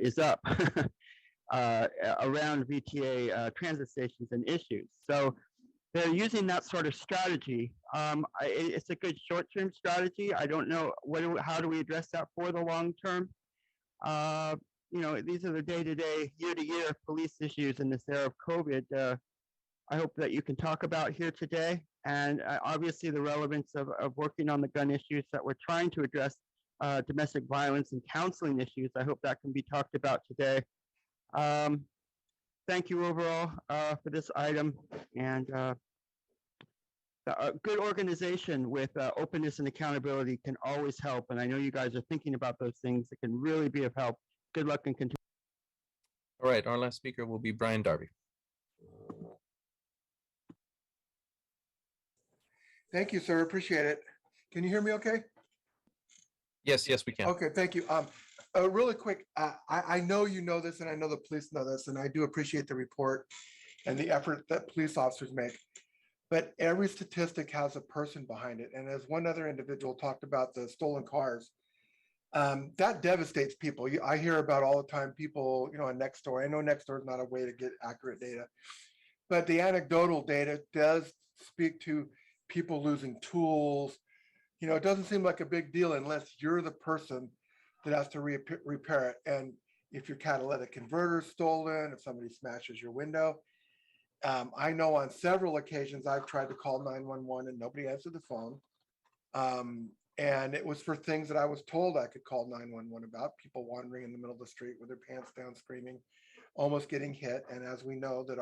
is up around VTA transit stations and issues. So they're using that sort of strategy. It's a good short-term strategy. I don't know how do we address that for the long term. You know, these are the day-to-day, year-to-year police issues in this era of COVID. I hope that you can talk about here today, and obviously the relevance of working on the gun issues that we're trying to address, domestic violence and counseling issues. I hope that can be talked about today. Thank you overall for this item, and a good organization with openness and accountability can always help. And I know you guys are thinking about those things that can really be of help. Good luck and continue. All right, our last speaker will be Brian Darby. Thank you, sir. Appreciate it. Can you hear me okay? Yes, we can. Okay, thank you. Really quick, I know you know this, and I know the police know this, and I do appreciate the report and the effort that police officers make. But every statistic has a person behind it. And as one other individual talked about the stolen cars, that devastates people. I hear about all the time people, you know, on Nextdoor. I know Nextdoor is not a way to get accurate data, but the anecdotal data does speak to people losing tools. You know, it doesn't seem like a big deal unless you're the person that has to repair it. And if your catalytic converter is stolen, if somebody smashes your window, I know on several occasions I've tried to call 911 and nobody answered the phone. And it was for things that I was told I could call 911 about, people wandering in the middle of the street with their pants down, screaming, almost getting hit. And as we know that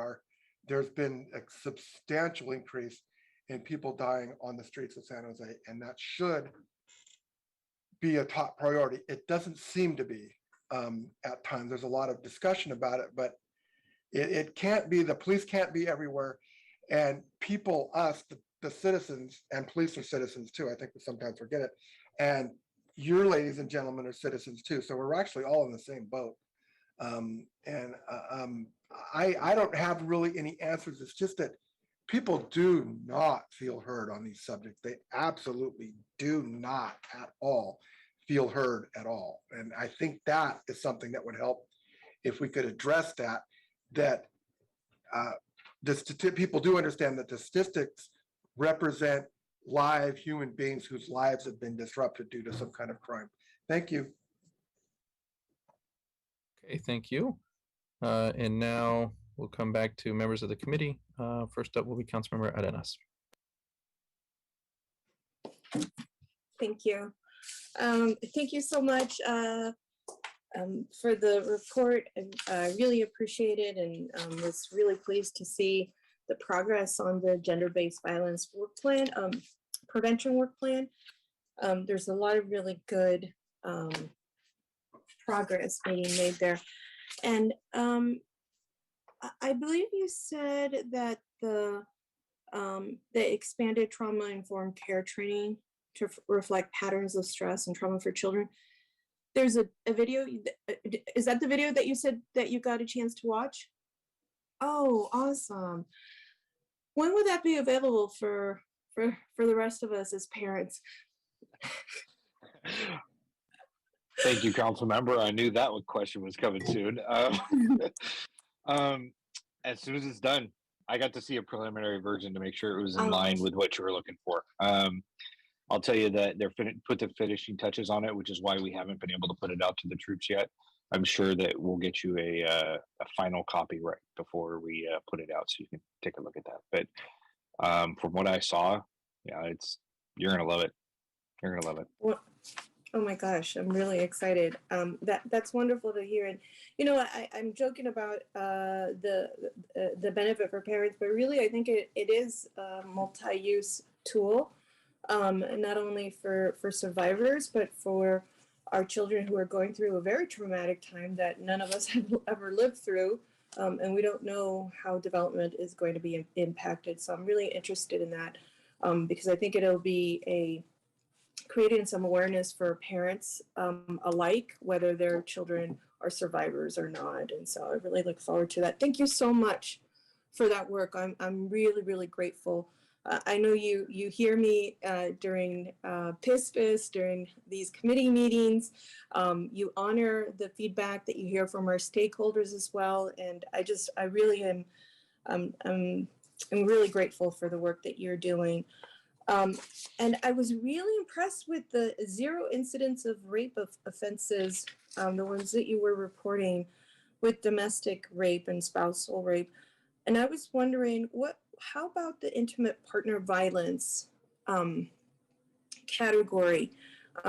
there's been a substantial increase in people dying on the streets of San Jose, and that should be a top priority. It doesn't seem to be at times. There's a lot of discussion about it, but it can't be, the police can't be everywhere. And people, us, the citizens, and police are citizens too. I think we sometimes forget it. And your ladies and gentlemen are citizens too. So we're actually all in the same boat. I don't have really any answers. It's just that people do not feel heard on these subjects. They absolutely do not at all feel heard at all. And I think that is something that would help if we could address that, people do understand that the statistics represent live human beings whose lives have been disrupted due to some kind of crime. Thank you. Okay, thank you. And now we'll come back to members of the committee. First up will be Councilmember Arenas. Thank you. Thank you so much for the report. I really appreciate it, and was really pleased to see the progress on the gender-based violence work plan, prevention work plan. There's a lot of really good progress being made there. And I believe you said that the expanded trauma-informed care training to reflect patterns of stress and trauma for children. There's a video, is that the video that you said that you got a chance to watch? Oh, awesome. When would that be available for the rest of us as parents? Thank you, council member. I knew that question was coming soon. As soon as it's done, I got to see a preliminary version to make sure it was in line with what you were looking for. I'll tell you that they're put the finishing touches on it, which is why we haven't been able to put it out to the troops yet. I'm sure that we'll get you a final copy right before we put it out, so you can take a look at that. But from what I saw, yeah, you're gonna love it. You're gonna love it. Well, oh my gosh, I'm really excited. That's wonderful to hear. And you know, I'm joking about the benefit for parents, but really, I think it is a multi-use tool, not only for survivors, but for our children who are going through a very traumatic time that none of us have ever lived through, and we don't know how development is going to be impacted. So I'm really interested in that, because I think it'll be creating some awareness for parents alike, whether their children are survivors or not. And so I really look forward to that. Thank you so much for that work. I'm really, really grateful. I know you hear me during PISPIS, during these committee meetings. You honor the feedback that you hear from our stakeholders as well. And I really am, I'm really grateful for the work that you're doing. And I was really impressed with the 0 incidents of rape offenses, the ones that you were reporting with domestic rape and spousal rape. And I was wondering, how about the intimate partner violence category?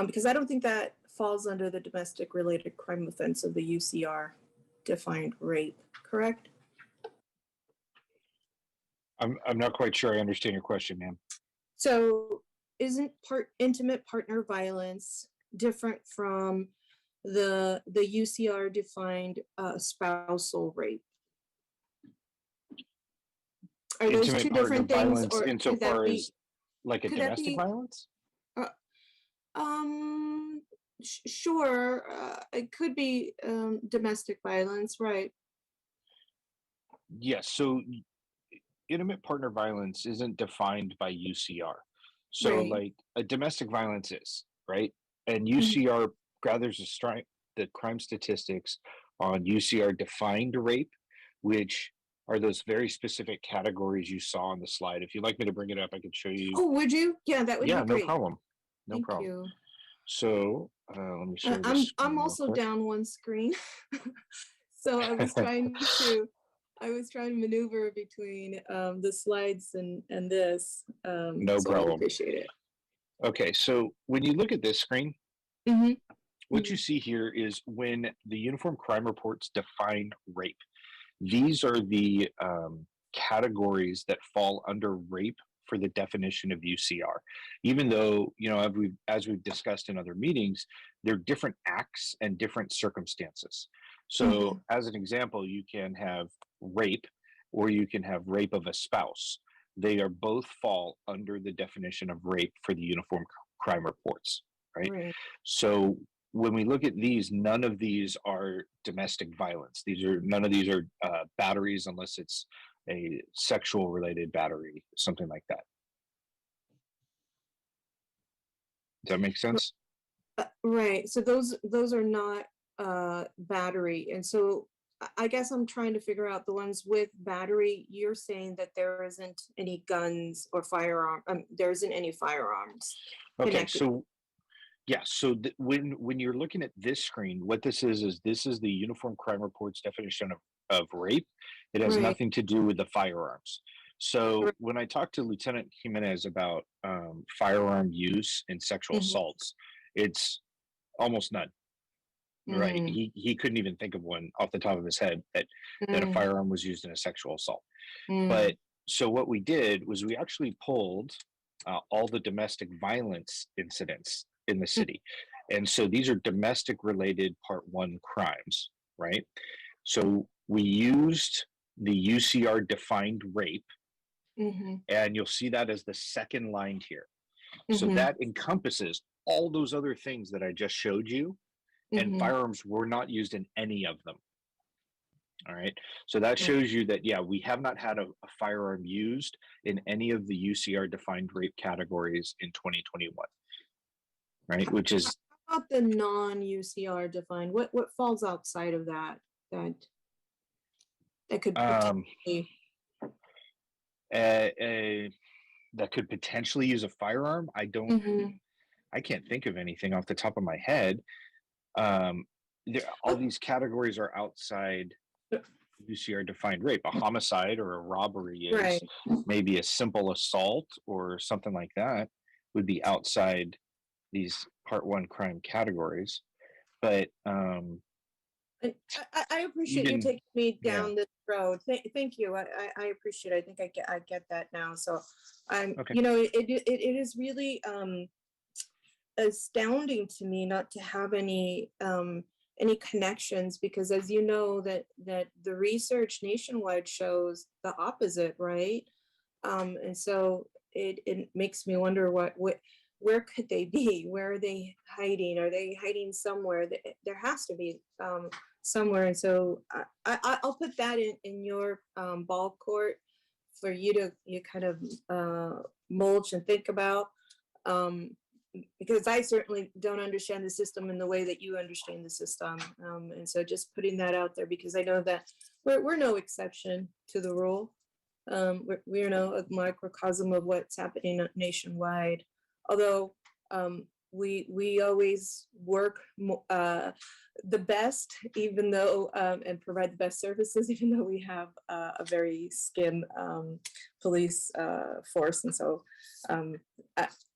Because I don't think that falls under the domestic related crime offense of the UCR defined rape, correct? I'm not quite sure I understand your question, ma'am. So isn't intimate partner violence different from the UCR defined spousal rape? Are those two different things, or insofar as like a domestic violence? Sure, it could be domestic violence, right? Yes. So intimate partner violence isn't defined by UCR. So Right. like a domestic violence is, right? And UCR gathers the crime statistics on UCR defined rape, which are those very specific categories you saw on the slide. If you'd like me to bring it up, I could show you. Oh, would you? Yeah, that would be Yeah, great. no problem. No Thank problem. you. So let me share this. I'm also down one screen, so I was trying to maneuver between the slides and this. No so I problem. appreciate it. Okay, so when you look at this screen, Mhm. what you see here is when the Uniform Crime Reports define rape. These are the categories that fall under rape for the definition of UCR. Even though, you know, as we've discussed in other meetings, they're different acts and different circumstances. So, as an example, you can have rape or you can have rape of a spouse. They are both fall under the definition of rape for the Uniform Crime Reports, right? Right. So when we look at these, none of these are domestic violence. None of these are batteries unless it's a sexual related battery, something like that. Does that make sense? Right. So those are not battery. And so I guess I'm trying to figure out the ones with battery. You're saying that there isn't any guns or firearm. There isn't any firearms. Okay, connected. so yeah, so when you're looking at this screen, what this is this is the Uniform Crime Reports definition of rape. It has Right. nothing to do with the firearms. So when I talked to Lieutenant Jimenez about firearm use in sexual assaults, it's almost none. Right? He couldn't even think of one off the top of his head that a firearm was used in a sexual assault. But so what we did was we actually pulled all the domestic violence incidents in the city. And so these are domestic related Part 1 crimes, right? So we used the UCR defined rape, and you'll see that as the second line here. So that encompasses all those other things that I just showed you, and firearms were not used in any of them. All right. So that shows you that, yeah, we have not had a firearm used in any of the UCR defined rape categories in 2021. Right. Which is. How about the non-UCR defined? What falls outside of that? That could potentially. That could potentially use a firearm. I can't think of anything off the top of my head. All these categories are outside UCR defined rape. A homicide or a robbery is maybe a simple assault or something like that would be outside these Part 1 crime categories. But I appreciate you taking me down this road. Thank you. I appreciate it. I think I get that now. So I'm, you know, it is really astounding to me not to have any connections, because as you know that the research nationwide shows the opposite, right? And so it makes me wonder where could they be? Where are they hiding? Are they hiding somewhere? There has to be somewhere. And so I'll put that in your ball court for you to kind of mulch and think about. Because I certainly don't understand the system in the way that you understand the system. And so just putting that out there, because I know that we're no exception to the rule. We're a microcosm of what's happening nationwide. Although we always work the best, even though, and provide the best services, even though we have a very skim police force. And so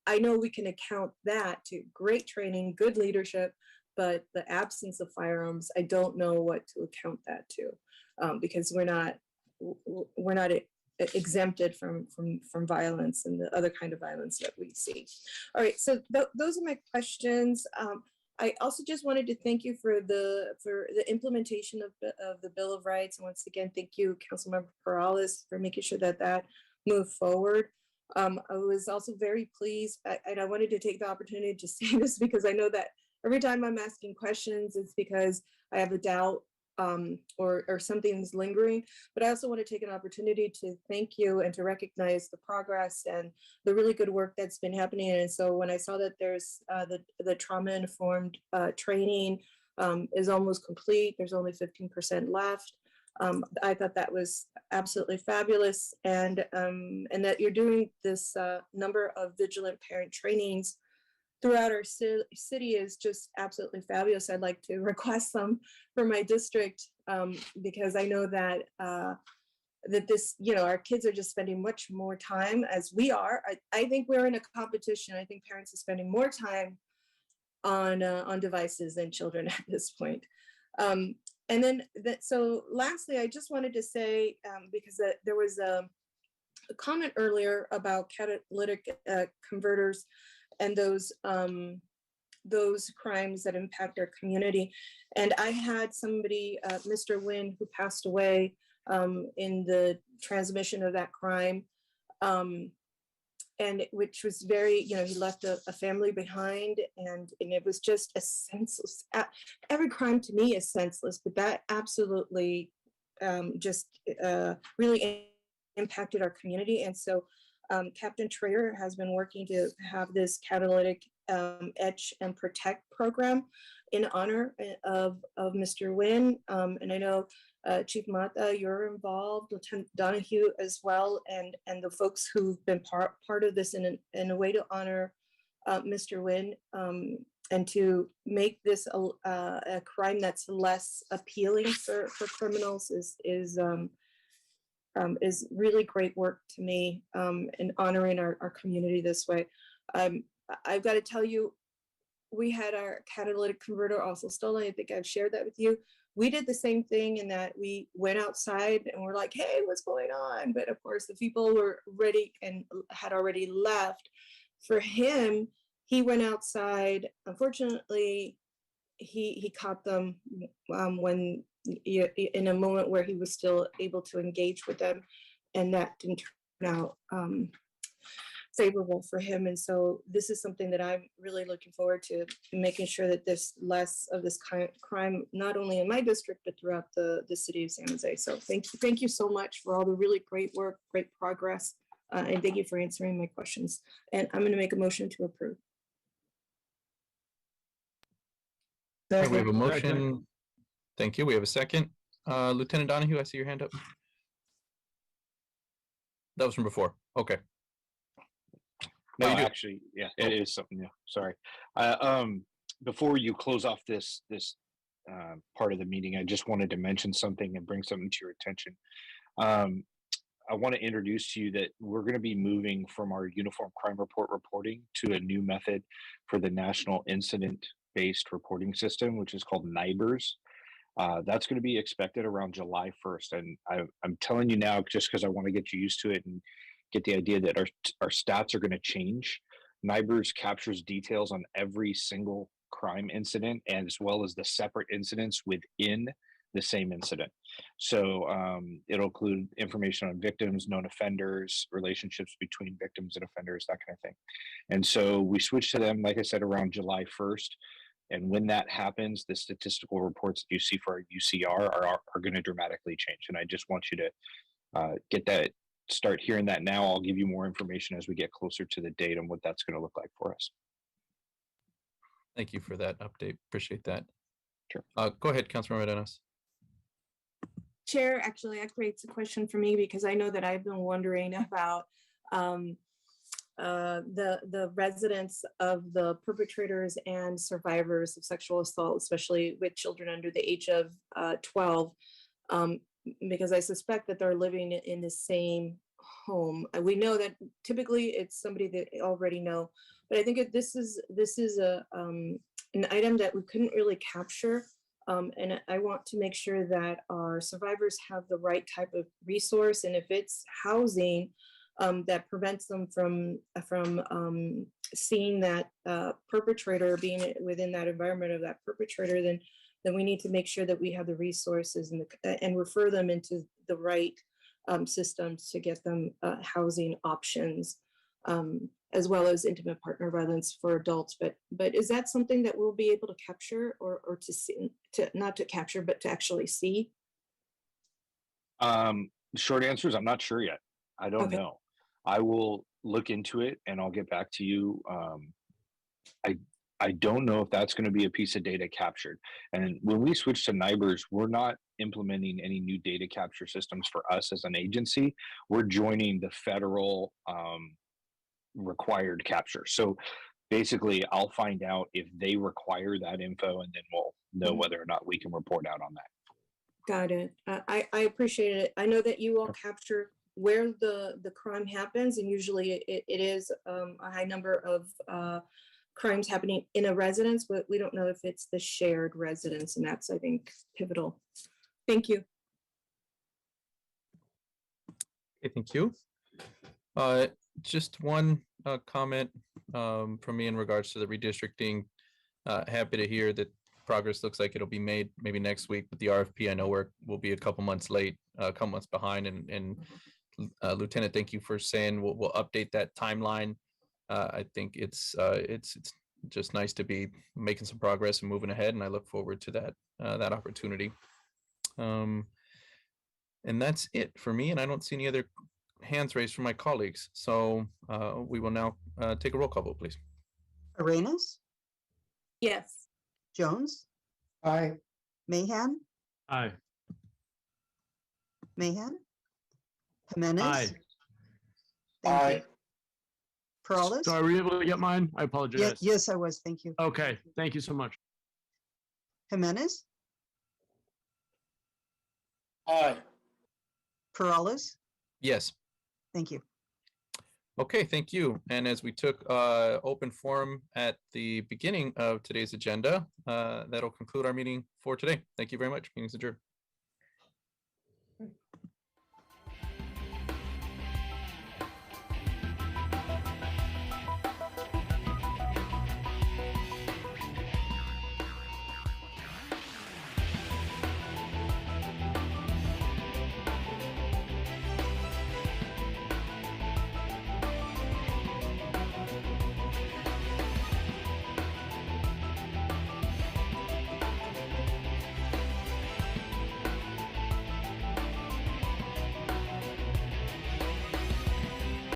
I know we can account that to great training, good leadership, but the absence of firearms, I don't know what to account that to, because we're not exempted from violence and the other kind of violence that we see. All right, so those are my questions. I also just wanted to thank you for the implementation of the Bill of Rights. And once again, thank you, Councilmember Arenas, for making sure that moved forward. I was also very pleased, and I wanted to take the opportunity to say this because I know that every time I'm asking questions, it's because I have a doubt or something's lingering. But I also want to take an opportunity to thank you and to recognize the progress and the really good work that's been happening. And so when I saw that there's the trauma-informed training is almost complete, there's only 15% left. I thought that was absolutely fabulous, and that you're doing this number of vigilant parent trainings throughout our city is just absolutely fabulous. I'd like to request some for my district because I know that that this, you know, our kids are just spending much more time as we are. I think we're in a competition. I think parents are spending more time on devices than children at this point. And then so lastly, I just wanted to say, because there was a comment earlier about catalytic converters and those crimes that impact our community. And I had somebody, Mr. Nguyen, who passed away in the transmission of that crime. And which was very, you know, he left a family behind, and it was just a senseless, every crime to me is senseless, but that absolutely just really impacted our community. And so Captain Trader has been working to have this catalytic etch and protect program in honor of Mr. Nguyen. And I know Chief Mata, you're involved, Lieutenant Donahue as well, and the folks who've been part of this in a way to honor Mr. Nguyen, and to make this a crime that's less appealing for criminals is really great work to me, in honoring our community this way. I've got to tell you, we had our catalytic converter also stolen. I think I've shared that with you. We did the same thing in that we went outside and we're like, hey, what's going on? But of course, the people were ready and had already left. For him, he went outside. Unfortunately, he caught them when in a moment where he was still able to engage with them, and that didn't turn out favorable for him. And so this is something that I'm really looking forward to, making sure that there's less of this kind of crime, not only in my district, but throughout the city of San Jose. So thank you so much for all the really great work, great progress, and thank you for answering my questions. And I'm going to make a motion to approve. Okay, we have a motion. Thank you. We have a second. Lieutenant Donahue, I see your hand up. That was from before. Okay. No, actually, yeah, it is something new. Sorry. Before you close off this part of the meeting, I just wanted to mention something and bring something to your attention. I want to introduce to you that we're going to be moving from our Uniform Crime Report reporting to a new method for the National Incident-Based Reporting System, which is called NIBRS. That's going to be expected around July 1st. And I'm telling you now, just because I want to get you used to it and get the idea that our stats are going to change. NIBRS captures details on every single crime incident, and as well as the separate incidents within the same incident. So it'll include information on victims, known offenders, relationships between victims and offenders, that kind of thing. And so we switched to them, like I said, around July 1st. And when that happens, the statistical reports that you see for our UCR are going to dramatically change. And I just want you to start hearing that now. I'll give you more information as we get closer to the date and what that's going to look like for us. Thank you for that update. Appreciate that. Sure. Go ahead, Councilmember Arenas. Chair, actually, that creates a question for me, because I know that I've been wondering about the residents of the perpetrators and survivors of sexual assault, especially with children under the age of 12, because I suspect that they're living in the same home. We know that typically it's somebody that they already know, but I think this is an item that we couldn't really capture. And I want to make sure that our survivors have the right type of resource. And if it's housing that prevents them from seeing that perpetrator, being within that environment of that perpetrator, then we need to make sure that we have the resources and refer them into the right systems to get them housing options, as well as intimate partner violence for adults. But is that something that we'll be able to capture or to see, not to capture, but to actually see? Short answer is I'm not sure yet. I don't know. I will look into it and I'll get back to you. I don't know if that's going to be a piece of data captured. And when we switch to NIBRS, we're not implementing any new data capture systems for us as an agency. We're joining the federal required capture. So basically, I'll find out if they require that info, and then we'll know whether or not we can report out on that. Got it. I appreciate it. I know that you all capture where the crime happens, and usually it is a high number of crimes happening in a residence, but we don't know if it's the shared residence, and that's, I think, pivotal. Thank you. Okay, thank you. Just one comment from me in regards to the redistricting. Happy to hear that progress looks like it'll be made maybe next week, but the RFP, I know we'll be a couple months late, a couple months behind. And Lieutenant, thank you for saying we'll update that timeline. I think it's just nice to be making some progress and moving ahead, and I look forward to that opportunity. And that's it for me, and I don't see any other hands raised from my colleagues. So we will now take a roll call vote, please. Arenas, Yes. Jones, Aye. Mahan, Aye. Mahan, Jimenez. Aye. Thank you. Peralez. So are we able to get mine? I apologize. Yes, I was. Thank you. Okay, thank you so much. Jimenez, Aye. Peralez. Yes. Thank you. Okay, thank you. And as we took open forum at the beginning of today's agenda, that'll conclude our meeting for today. Thank you very much. Meeting's adjourned.